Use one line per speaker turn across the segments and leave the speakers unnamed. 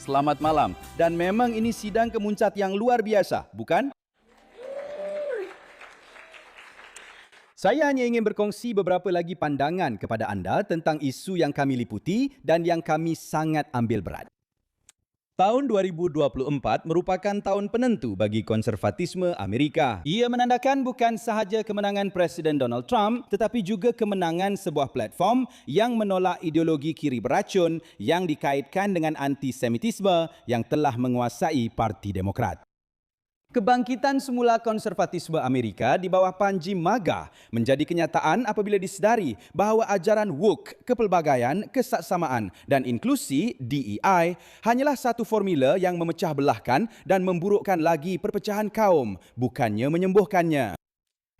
Selamat malam. Dan memang ini sidang kemuncat yang luar biasa, bukan? Saya hanya ingin berkongsi beberapa lagi pandangan kepada anda tentang isu yang kami liputi dan yang kami sangat ambil berat. Tahun 2024 merupakan tahun penentu bagi konservatisme Amerika. Ia menandakan bukan sahaja kemenangan Presiden Donald Trump, tetapi juga kemenangan sebuah platform yang menolak ideologi kiri beracun yang dikaitkan dengan antisemitisme yang telah menguasai Parti Demokrat. Kebangkitan semula konservatisme Amerika di bawah panji MAGA menjadi kenyataan apabila disedari bahawa ajaran woke, kepelbagaian, kesaksamaan dan inklusi DEI hanyalah satu formula yang memecah belahkan dan memburukkan lagi perpecahan kaum, bukannya menyembuhkannya.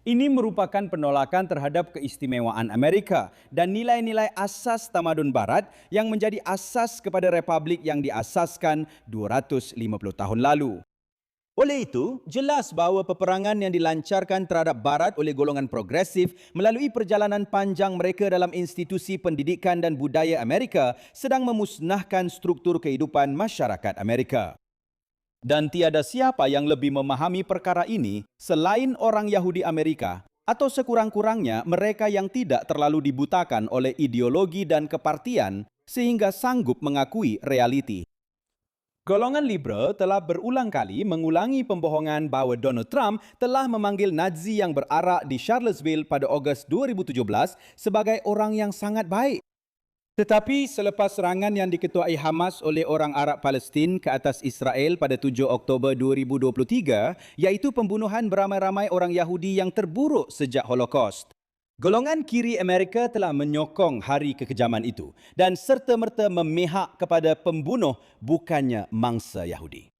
Ini merupakan penolakan terhadap keistimewaan Amerika dan nilai-nilai asas tamadun Barat yang menjadi asas kepada republik yang diasaskan 250 tahun lalu. Oleh itu, jelas bahawa peperangan yang dilancarkan terhadap Barat oleh golongan progresif melalui perjalanan panjang mereka dalam institusi pendidikan dan budaya Amerika sedang memusnahkan struktur kehidupan masyarakat Amerika. Dan tiada siapa yang lebih memahami perkara ini selain orang Yahudi Amerika atau sekurang-kurangnya mereka yang tidak terlalu dibutakan oleh ideologi dan kepartian sehingga sanggup mengakui realiti. Golongan liberal telah berulang kali mengulangi pembohongan bahawa Donald Trump telah memanggil Nazi yang berarak di Charlottesville pada Ogos 2017 sebagai orang yang sangat baik. Tetapi selepas serangan yang diketuai Hamas oleh orang Arab Palestin ke atas Israel pada 7 Oktober 2023, iaitu pembunuhan beramai-ramai orang Yahudi yang terburuk sejak Holocaust, golongan kiri Amerika telah menyokong hari kekejaman itu dan serta-merta memihak kepada pembunuh bukannya mangsa Yahudi.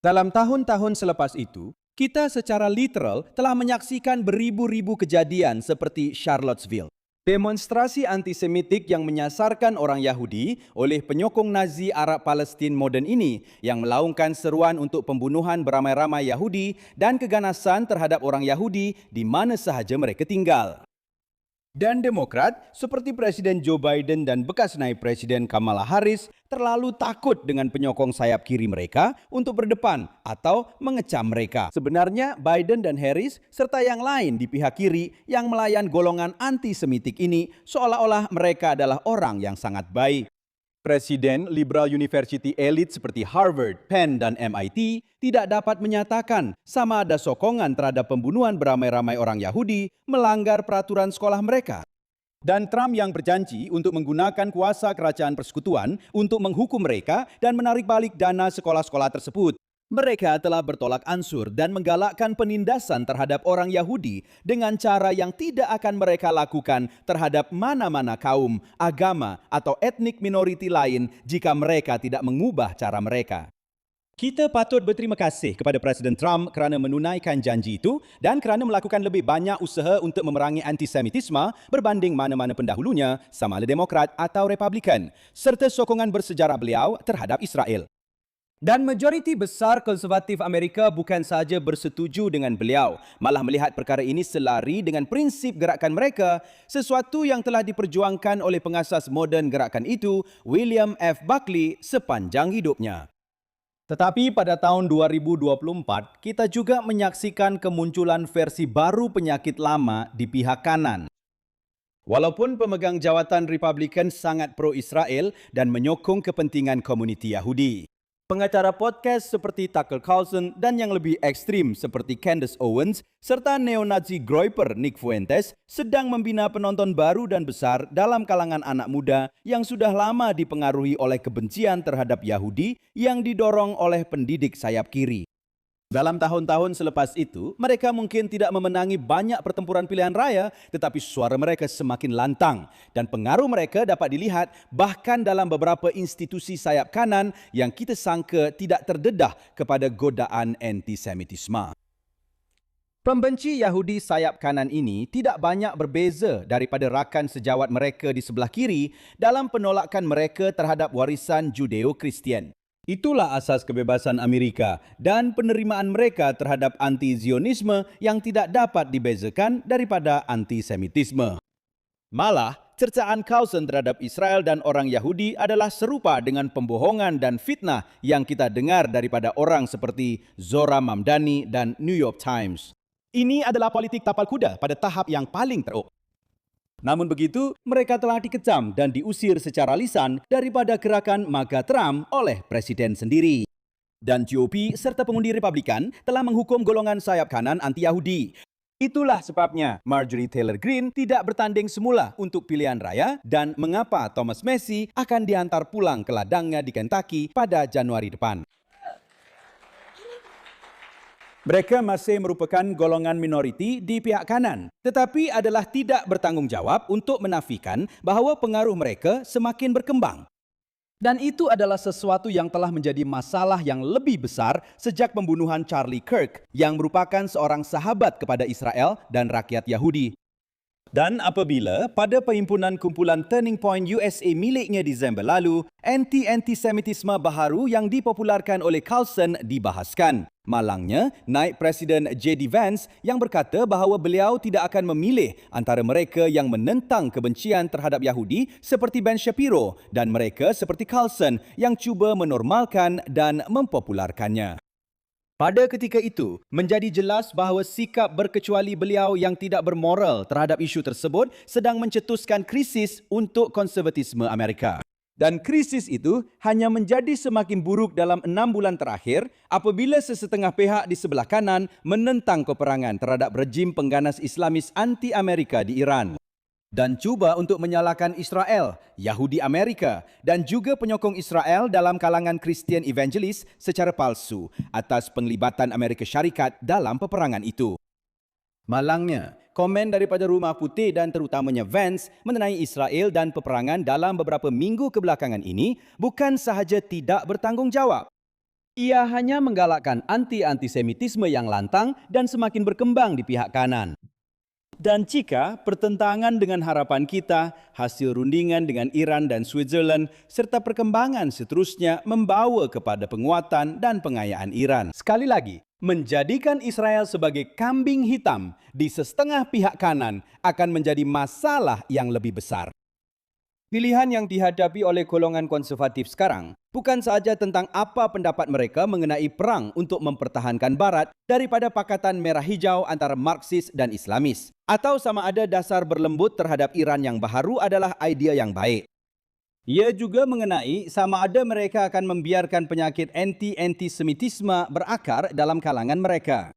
Dalam tahun-tahun selepas itu, kita secara literal telah menyaksikan beribu-ribu kejadian seperti Charlottesville. Demonstrasi antisemitik yang menyasarkan orang Yahudi oleh penyokong Nazi Arab Palestin moden ini yang melaungkan seruan untuk pembunuhan beramai-ramai Yahudi dan keganasan terhadap orang Yahudi di mana sahaja mereka tinggal. Dan Demokrat seperti Presiden Joe Biden dan bekas naib Presiden Kamala Harris terlalu takut dengan penyokong sayap kiri mereka untuk berdepan atau mengecam mereka. Sebenarnya Biden dan Harris serta yang lain di pihak kiri yang melayan golongan antisemitik ini seolah-olah mereka adalah orang yang sangat baik. Presiden liberal university elit seperti Harvard, Penn dan MIT tidak dapat menyatakan sama ada sokongan terhadap pembunuhan beramai-ramai orang Yahudi melanggar peraturan sekolah mereka. Dan Trump yang berjanji untuk menggunakan kuasa kerajaan persekutuan untuk menghukum mereka dan menarik balik dana sekolah-sekolah tersebut. Mereka telah bertolak ansur dan menggalakkan penindasan terhadap orang Yahudi dengan cara yang tidak akan mereka lakukan terhadap mana-mana kaum, agama atau etnik minoriti lain jika mereka tidak mengubah cara mereka. Kita patut berterima kasih kepada Presiden Trump kerana menunaikan janji itu dan kerana melakukan lebih banyak usaha untuk memerangi antisemitisme berbanding mana-mana pendahulunya sama ada Demokrat atau Republikan, serta sokongan bersejarah beliau terhadap Israel. Dan majoriti besar konservatif Amerika bukan sahaja bersetuju dengan beliau, malah melihat perkara ini selari dengan prinsip gerakan mereka, sesuatu yang telah diperjuangkan oleh pengasas moden gerakan itu, William F. Buckley, sepanjang hidupnya. Tetapi pada tahun 2024, kita juga menyaksikan kemunculan versi baru penyakit lama di pihak kanan. Walaupun pemegang jawatan Republikan sangat pro-Israel dan menyokong kepentingan komuniti Yahudi, pengacara podcast seperti Tucker Carlson dan yang lebih ekstrim seperti Candace Owens serta neo-Nazi groiper Nick Fuentes sedang membina penonton baru dan besar dalam kalangan anak muda yang sudah lama dipengaruhi oleh kebencian terhadap Yahudi yang didorong oleh pendidik sayap kiri. Dalam tahun-tahun selepas itu, mereka mungkin tidak memenangi banyak pertempuran pilihan raya, tetapi suara mereka semakin lantang dan pengaruh mereka dapat dilihat bahkan dalam beberapa institusi sayap kanan yang kita sangka tidak terdedah kepada godaan antisemitisme. Pembenci Yahudi sayap kanan ini tidak banyak berbeza daripada rakan sejawat mereka di sebelah kiri dalam penolakan mereka terhadap warisan Judeo-Kristian. Itulah asas kebebasan Amerika dan penerimaan mereka terhadap anti-Zionisme yang tidak dapat dibezakan daripada antisemitisme. Malah, cercaan Carlson terhadap Israel dan orang Yahudi adalah serupa dengan pembohongan dan fitnah yang kita dengar daripada orang seperti Zora Mamdani dan New York Times. Ini adalah politik tapal kuda pada tahap yang paling teruk. Namun begitu, mereka telah dikecam dan diusir secara lisan daripada gerakan MAGA Trump oleh Presiden sendiri. Dan GOP serta pengundi Republikan telah menghukum golongan sayap kanan anti-Yahudi. Itulah sebabnya Marjorie Taylor Greene tidak bertanding semula untuk pilihan raya dan mengapa Thomas Massie akan dihantar pulang ke ladangnya di Kentucky pada Januari depan. Mereka masih merupakan golongan minoriti di pihak kanan, tetapi adalah tidak bertanggung jawab untuk menafikan bahawa pengaruh mereka semakin berkembang. Dan itu adalah sesuatu yang telah menjadi masalah yang lebih besar sejak pembunuhan Charlie Kirk yang merupakan seorang sahabat kepada Israel dan rakyat Yahudi. Dan apabila pada perhimpunan kumpulan Turning Point USA miliknya Disember lalu, anti-antisemitisme baharu yang dipopularkan oleh Carlson dibahaskan. Malangnya, naib Presiden J.D. Vance yang berkata bahawa beliau tidak akan memilih antara mereka yang menentang kebencian terhadap Yahudi seperti Ben Shapiro dan mereka seperti Carlson yang cuba menormalkan dan mempopularkannya. Pada ketika itu, menjadi jelas bahawa sikap berkecuali beliau yang tidak bermoral terhadap isu tersebut sedang mencetuskan krisis untuk konservatisme Amerika. Dan krisis itu hanya menjadi semakin buruk dalam 6 bulan terakhir apabila sesetengah pihak di sebelah kanan menentang peperangan terhadap rejim pengganas Islamis anti-Amerika di Iran. Dan cuba untuk menyalahkan Israel, Yahudi Amerika dan juga penyokong Israel dalam kalangan Kristian evangelis secara palsu atas penglibatan Amerika Syarikat dalam peperangan itu. Malangnya, komen daripada Rumah Putih dan terutamanya Vance mengenai Israel dan peperangan dalam beberapa minggu kebelakangan ini bukan sahaja tidak bertanggungjawab. Ia hanya menggalakkan anti-antisemitisme yang lantang dan semakin berkembang di pihak kanan. Dan jika pertentangan dengan harapan kita, hasil rundingan dengan Iran dan Switzerland serta perkembangan seterusnya membawa kepada penguatan dan pengayaan Iran. Sekali lagi, menjadikan Israel sebagai kambing hitam di setengah pihak kanan akan menjadi masalah yang lebih besar. Pilihan yang dihadapi oleh golongan konservatif sekarang bukan sahaja tentang apa pendapat mereka mengenai perang untuk mempertahankan Barat daripada pakatan merah hijau antara Marxis dan Islamis, atau sama ada dasar berlembut terhadap Iran yang baharu adalah idea yang baik. Ia juga mengenai sama ada mereka akan membiarkan penyakit anti-antisemitisme berakar dalam kalangan mereka.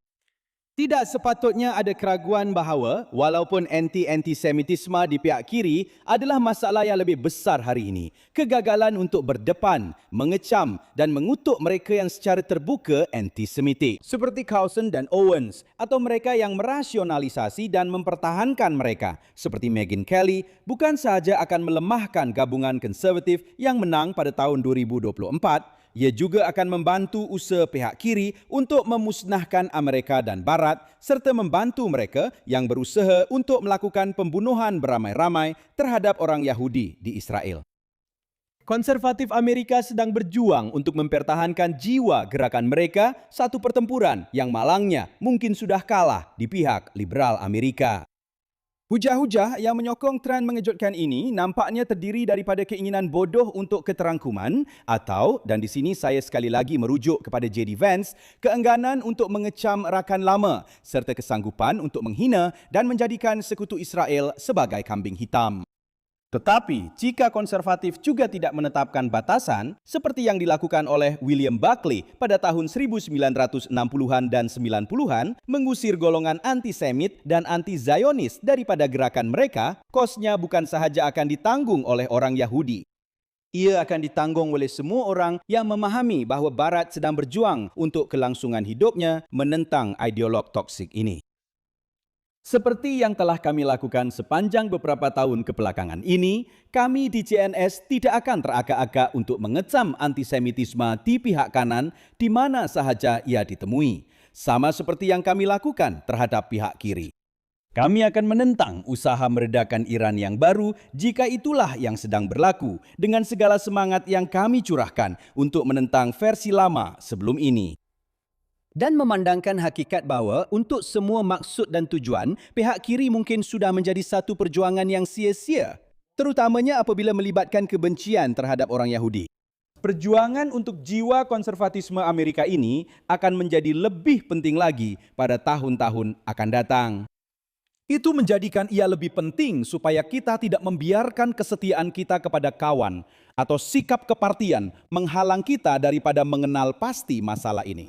Tidak sepatutnya ada keraguan bahawa walaupun anti-antisemitisme di pihak kiri adalah masalah yang lebih besar hari ini, kegagalan untuk berdepan, mengecam dan mengutuk mereka yang secara terbuka antisemitik seperti Carlson dan Owens atau mereka yang merasionalisasi dan mempertahankan mereka seperti Megyn Kelly bukan sahaja akan melemahkan gabungan konservatif yang menang pada tahun 2024, ia juga akan membantu usaha pihak kiri untuk memusnahkan Amerika dan Barat serta membantu mereka yang berusaha untuk melakukan pembunuhan beramai-ramai terhadap orang Yahudi di Israel. Konservatif Amerika sedang berjuang untuk mempertahankan jiwa gerakan mereka, satu pertempuran yang malangnya mungkin sudah kalah di pihak liberal Amerika. Hujah-hujah yang menyokong trend mengejutkan ini nampaknya terdiri daripada keinginan bodoh untuk keterangkuman atau, dan di sini saya sekali lagi merujuk kepada J.D. Vance, keengganan untuk mengecam rakan lama serta kesanggupan untuk menghina dan menjadikan sekutu Israel sebagai kambing hitam. Tetapi, jika konservatif juga tidak menetapkan batasan, seperti yang dilakukan oleh William Buckley pada tahun 1960-an dan 90-an, mengusir golongan antisemit dan anti-Zionis daripada gerakan mereka, kosnya bukan sahaja akan ditanggung oleh orang Yahudi. Ia akan ditanggung oleh semua orang yang memahami bahawa Barat sedang berjuang untuk kelangsungan hidupnya menentang ideolog toksik ini. Seperti yang telah kami lakukan sepanjang beberapa tahun kebelakangan ini, kami di CNS tidak akan teragak-agak untuk mengecam antisemitisme di pihak kanan di mana sahaja ia ditemui, sama seperti yang kami lakukan terhadap pihak kiri. Kami akan menentang usaha meredakan Iran yang baru jika itulah yang sedang berlaku dengan segala semangat yang kami curahkan untuk menentang versi lama sebelum ini. Dan memandangkan hakikat bahawa untuk semua maksud dan tujuan, pihak kiri mungkin sudah menjadi satu perjuangan yang sia-sia. terutamanya apabila melibatkan kebencian terhadap orang Yahudi. Perjuangan untuk jiwa konservatisme Amerika ini akan menjadi lebih penting lagi pada tahun-tahun akan datang. Itu menjadikan ia lebih penting supaya kita tidak membiarkan kesetiaan kita kepada kawan atau sikap kepartian menghalang kita daripada mengenal pasti masalah ini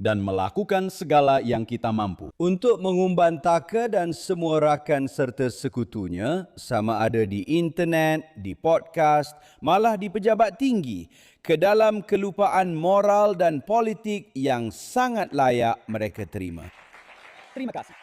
dan melakukan segala yang kita mampu untuk mengumban Tucker dan semua rakan serta sekutunya, sama ada di internet, di podcast, malah di pejabat tinggi, ke dalam kelupaan moral dan politik yang sangat layak mereka terima. Terima kasih.